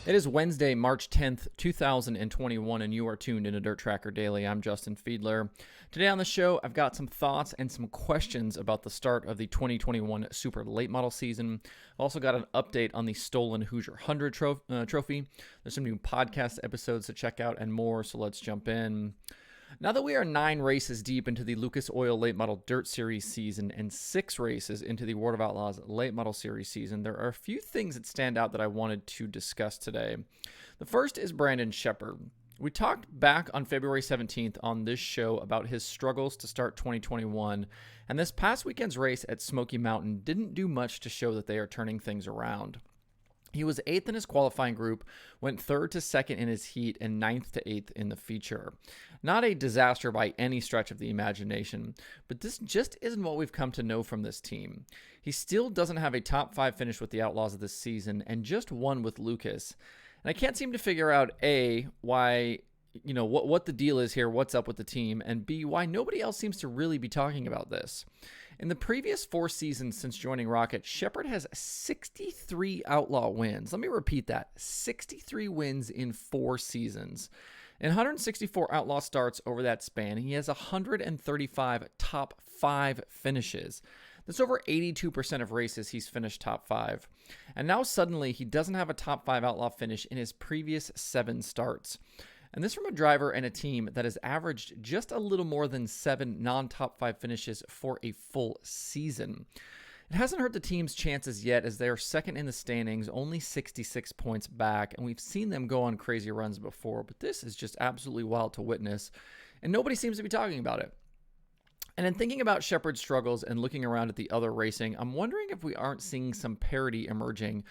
It is Wednesday, March 10th, 2021, and you are tuned into DIRTRACKR Daily. I'm Justin Fiedler. Today on the show, I've got some thoughts and some questions about the start of the 2021 Super Late Model season. I've also got an update on the stolen Hoosier Hundred trophy. There's some new podcast episodes to check out and more, so let's jump in. Now that we are 9 races deep into the Lucas Oil Late Model Dirt Series season and 6 races into the World of Outlaws Late Model Series season, there are a few things that stand out that I wanted to discuss today. The first is Brandon Sheppard. We talked back on February 17th on this show about his struggles to start 2021, and this past weekend's race at Smoky Mountain didn't do much to show that they are turning things around. He was 8th in his qualifying group, went 3rd to 2nd in his heat, and 9th to 8th in the feature. Not a disaster by any stretch of the imagination, but this just isn't what we've come to know from this team. He still doesn't have a top 5 finish with the Outlaws this season, and just one with Lucas. And I can't seem to figure out, A, why, what the deal is here, what's up with the team, and B, why nobody else seems to really be talking about this. In the previous 4 seasons since joining Rocket, Sheppard has 63 Outlaw wins. Let me repeat that. 63 wins in 4 seasons. In 164 Outlaw starts over that span, he has 135 top 5 finishes. That's over 82% of races he's finished top 5. And now suddenly he doesn't have a top 5 Outlaw finish in his previous 7 starts. And this from a driver and a team that has averaged just a little more than 7 non-top 5 finishes for a full season. It hasn't hurt the team's chances yet as they are 2nd in the standings, only 66 points back, and we've seen them go on crazy runs before, but this is just absolutely wild to witness, and nobody seems to be talking about it. And in thinking about Sheppard's struggles and looking around at the other racing, I'm wondering if we aren't seeing some parity emerging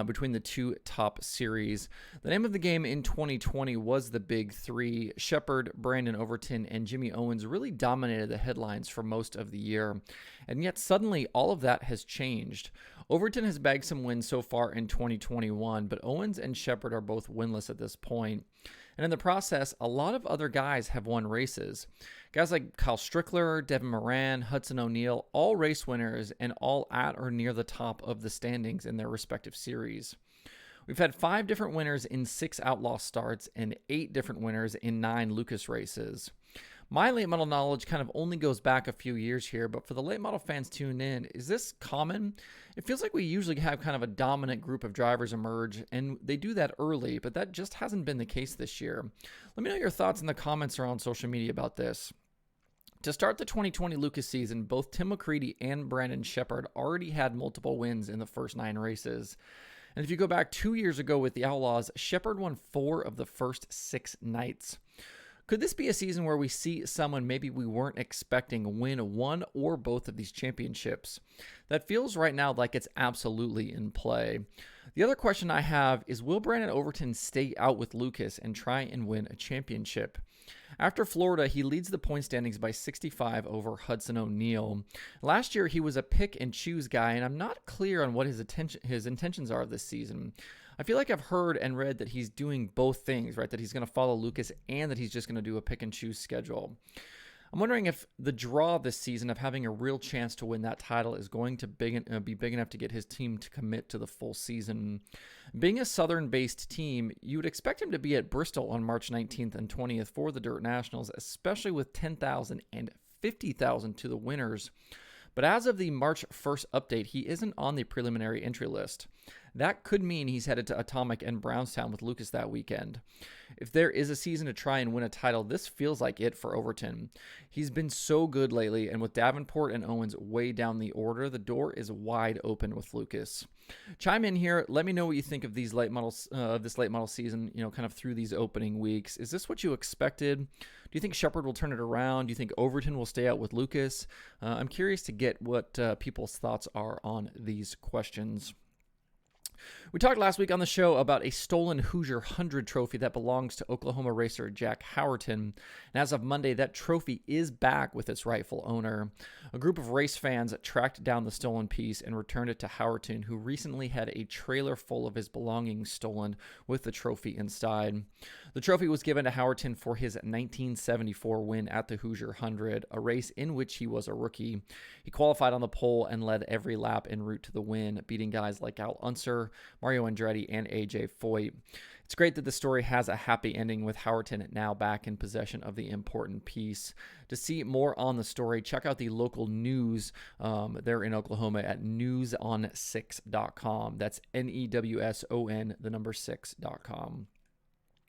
between the 2 top series. The name of the game in 2020 was the Big 3. Sheppard, Brandon Overton, and Jimmy Owens really dominated the headlines for most of the year. And yet suddenly all of that has changed. Overton has bagged some wins so far in 2021, but Owens and Sheppard are both winless at this point. And in the process, a lot of other guys have won races. Guys like Kyle Strickler, Devin Moran, Hudson O'Neal, all race winners and all at or near the top of the standings in their respective series. We've had 5 different winners in 6 Outlaw starts and 8 different winners in 9 Lucas races. My late model knowledge kind of only goes back a few years here, but for the late model fans tuned in, is this common? It feels like we usually have kind of a dominant group of drivers emerge, and they do that early, but that just hasn't been the case this year. Let me know your thoughts in the comments or on social media about this. To start the 2020 Lucas season, both Tim McCready and Brandon Sheppard already had multiple wins in the first 9 races. And if you go back 2 years ago with the Outlaws, Sheppard won 4 of the first 6 nights. Could this be a season where we see someone maybe we weren't expecting win one or both of these championships? That feels right now like it's absolutely in play. The other question I have is, will Brandon Overton stay out with Lucas and try and win a championship? After Florida, he leads the point standings by 65 over Hudson O'Neal. Last year, he was a pick and choose guy, and I'm not clear on what his intentions are this season. I feel like I've heard and read that he's doing both things, right? That he's going to follow Lucas and that he's just going to do a pick and choose schedule. I'm wondering if the draw this season of having a real chance to win that title is going to be big enough to get his team to commit to the full season. Being a Southern-based team, you would expect him to be at Bristol on March 19th and 20th for the Dirt Nationals, especially with 10,000 and 50,000 to the winners. But as of the March 1st update, he isn't on the preliminary entry list. That could mean he's headed to Atomic and Brownstown with Lucas that weekend. If there is a season to try and win a title, this feels like it for Overton. He's been so good lately, and with Davenport and Owens way down the order, the door is wide open with Lucas. Chime in here. Let me know what you think of these late models, this late model season, kind of through these opening weeks. Is this what you expected? Do you think Sheppard will turn it around? Do you think Overton will stay out with Lucas? I'm curious to get what people's thoughts are on these questions. We talked last week on the show about a stolen Hoosier Hundred trophy that belongs to Oklahoma racer Jack Howerton. And as of Monday, that trophy is back with its rightful owner. A group of race fans tracked down the stolen piece and returned it to Howerton, who recently had a trailer full of his belongings stolen with the trophy inside. The trophy was given to Howerton for his 1974 win at the Hoosier Hundred, a race in which he was a rookie. He qualified on the pole and led every lap en route to the win, beating guys like Al Unser, Parker, Mario Andretti, and AJ Foyt. It's great that the story has a happy ending with Howerton now back in possession of the important piece. To see more on the story, check out the local news there in Oklahoma at newson6.com. That's NEWSON, the number 6.com.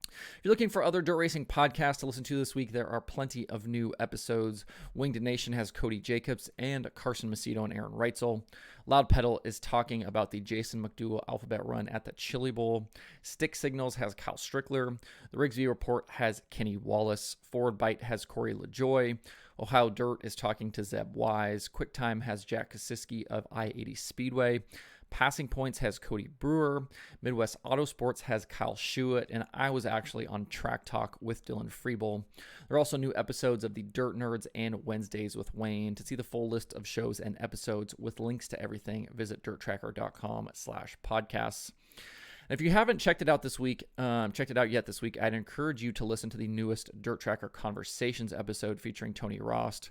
If you're looking for other dirt racing podcasts to listen to this week, there are plenty of new episodes. Winged Nation has Cody Jacobs and Carson Macedo and Aaron Reitzel. Loud Pedal is talking about the Jason McDougal Alphabet Run at the Chili Bowl. Stick Signals has Kyle Strickler. The Rigsby Report has Kenny Wallace. Forward Bite has Corey LaJoy. Ohio Dirt is talking to Zeb Wise. QuickTime has Jack Kosiski of I-80 Speedway. Passing Points has Cody Brewer. Midwest Autosports has Kyle Schuett, and I was actually on Track Talk with Dylan Freeble. There are also new episodes of the Dirt Nerds and Wednesdays with Wayne. To see the full list of shows and episodes with links to everything, visit DIRTRACKR.com/podcasts. And if you haven't checked it out this week, I'd encourage you to listen to the newest Dirt Tracker Conversations episode featuring Tony Rost.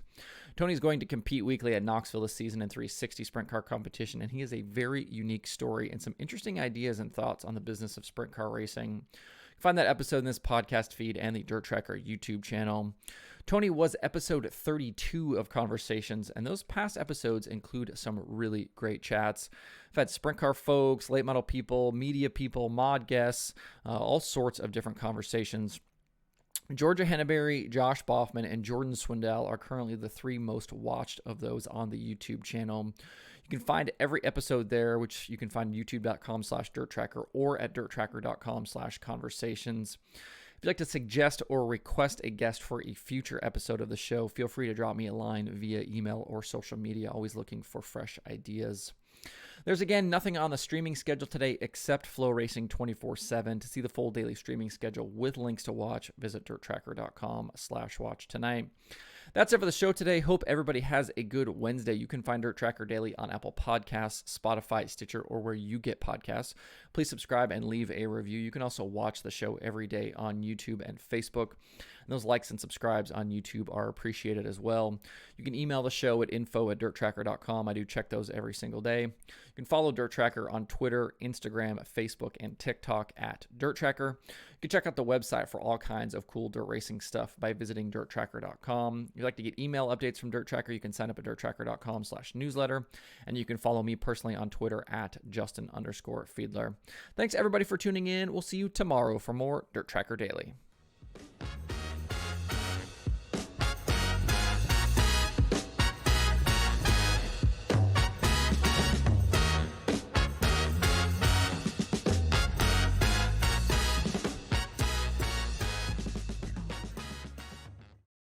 Tony's going to compete weekly at Knoxville this season in 360 sprint car competition, and he has a very unique story and some interesting ideas and thoughts on the business of sprint car racing. You can find that episode in this podcast feed and the Dirt Tracker YouTube channel. Tony was episode 32 of Conversations, and those past episodes include some really great chats. I've had sprint car folks, late model people, media people, mod guests, all sorts of different conversations. Georgia Henneberry, Josh Boffman, and Jordan Swindell are currently the three most watched of those on the YouTube channel. You can find every episode there, which you can find youtube.com/DirtTracker or at DirtTracker.com/conversations. If you'd like to suggest or request a guest for a future episode of the show, feel free to drop me a line via email or social media. Always looking for fresh ideas. There's, again, nothing on the streaming schedule today except Flow Racing 24/7. To see the full daily streaming schedule with links to watch, visit DirtTracker.com/watch tonight. That's it for the show today. Hope everybody has a good Wednesday. You can find Dirt Tracker Daily on Apple Podcasts, Spotify, Stitcher, or where you get podcasts. Please subscribe and leave a review. You can also watch the show every day on YouTube and Facebook. And those likes and subscribes on YouTube are appreciated as well. You can email the show at info@dirttracker.com. I do check those every single day. You can follow Dirt Tracker on Twitter, Instagram, Facebook, and TikTok at Dirt Tracker. You can check out the website for all kinds of cool dirt racing stuff by visiting dirttracker.com. If you'd like to get email updates from Dirt Tracker, you can sign up at dirttracker.com/newsletter. And you can follow me personally on Twitter at Justin_Fiedler. Thanks everybody for tuning in. We'll see you tomorrow for more Dirt Tracker Daily.